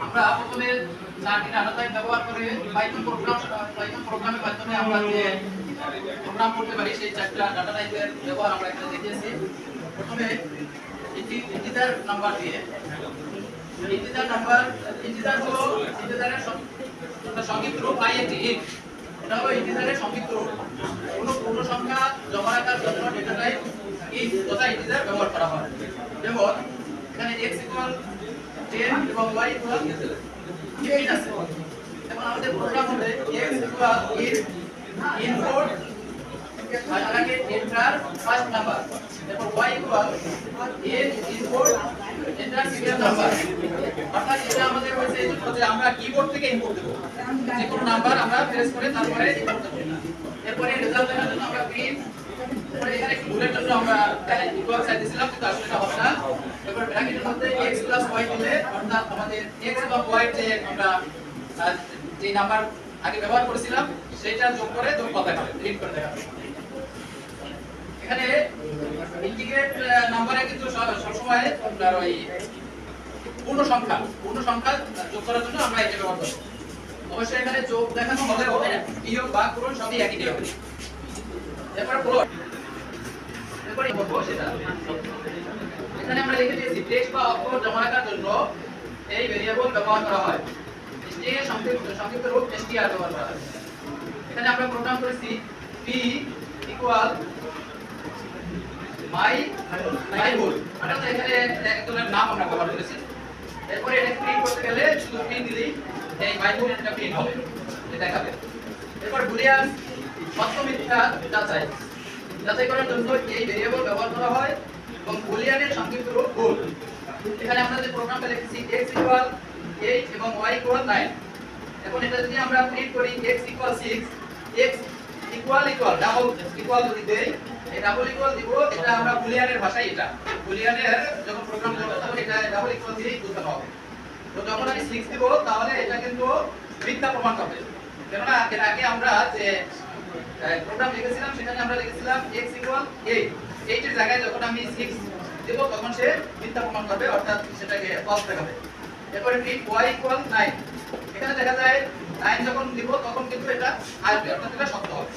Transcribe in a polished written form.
আমরা প্রথমে চারটি ডাটা টাইপ ব্যবহার করে পাইথন প্রোগ্রামের মাধ্যমে আমরা যে প্রোগ্রাম করতে পারি সেই চারটা ডাটা টাইপের ব্যবহার আমরা এখানে দেখিয়েছি। প্রথমে ইন্টিজার নাম্বার দিয়ে ইন্টিজার হলো ইন্টিজারের সংক্ষিপ্ত রূপ int। এটা হলো ইন্টিজারের সংক্ষিপ্ত রূপ। কোনো পূর্ণ সংখ্যা জমা রাখার জন্য ডেটা টাইপ int তথা ইন্টিজার ব্যবহার করা হয়। যেমন এখানে x 10 এবং y 15 আছে। এখন আমাদের প্রোগ্রাম হবে x input আগে এন্টার ফার্স্ট নাম্বার, তারপর y input enter second number. অর্থাৎ এটা আমাদের হচ্ছে যে আমরা কিবোর্ড থেকে ইনপুট দেব, যে কোনো নাম্বার আমরা প্রেস করে তারপরে ইনপুট দেব। এরপরে রেজাল্ট দেখার জন্য আমরা প্রিন্ট, তারপরে এখানে একটু ভুলের জন্য আমরা ইকুয়াল সাইন দিয়েছিলাম কিন্তু আসলে এটা হবে না। এরপর ব্র্যাকেটের মধ্যে x y দিলে অর্থাৎ আমাদের x এবং y যে আমরা যে নাম্বার আগে ব্যবহার করেছিলাম সেটা যোগ করে যোগফল দেখাবে, প্রিন্ট করে দেখাবে। এখানে ইন্টিগ্রেট নাম্বারে কিন্তু সবসময় আপনার ওই পূর্ণ সংখ্যা যোগ করার জন্য আমরা এটা ব্যবহার করব। অবশ্যই এখানে যোগ দেখানো হলেও বিয়োগ বা পূরণ সবই একই নিয়ম। এরপর প্লট, এরপরে করব সেটা। এখানে আমরা লিখে দিয়েছি টেক্সট বা অক্ষর জমা রাখার জন্য এই ভেরিয়েবল ব্যবহার করা হয়। string এর সংক্ষিপ্ত রূপ str ব্যবহার করা হয়। এখানে আমরা প্রোগ্রাম করেছি p equal my whole, অর্থাৎ এখানে একজনের নাম আমরা ব্যবহার করেছি। এরপরে এটা প্রিন্ট করতে গেলে শুধু প্রিন্ট দিলেই এই my whole এটা প্রিন্ট হবে, এটা দেখাবে। এরপর বুলিয়ান সত্য মিথ্যা যাচাই করার জন্য এই ভেরিয়েবল ব্যবহার করা হয় এবং বুলিয়ানের সংক্ষিপ্ত রূপ bool। এখানে আমরা যে প্রোগ্রামটা লিখেছি x equal 8 এবং y equal 9। এখন এটা যদি আমরা প্রিন্ট করি x equal 6, x equal double equal যদি দেই, এই ডাবল ইকুয়াল দিব, এটা আমরা বুলিয়ানের ভাষায়, এটা বুলিয়ানের যখন প্রোগ্রাম করব তখন এটা ডাবল ইকুয়াল দিয়েই বুঝতে হবে। তো যখন আমি 6 দিব তাহলে এটা কিন্তু মিথ্যা প্রমাণ করবে, কেননা এর আগে আমরা যে প্রোগ্রাম লিখেছিলাম সেখানে আমরা লিখেছিলাম x equal 8, 8 এর জায়গায় যখন আমি 6 দেব তখন সে মিথ্যা প্রমাণ করবে, অর্থাৎ সেটাকে ফলস দেখাবে। এরপরে প্রিন্ট y equal 9, এখানে দেখা যায় 9 যখন দিব তখন কিন্তু এটা আসবে, অর্থাৎ এটা সত্য হবে।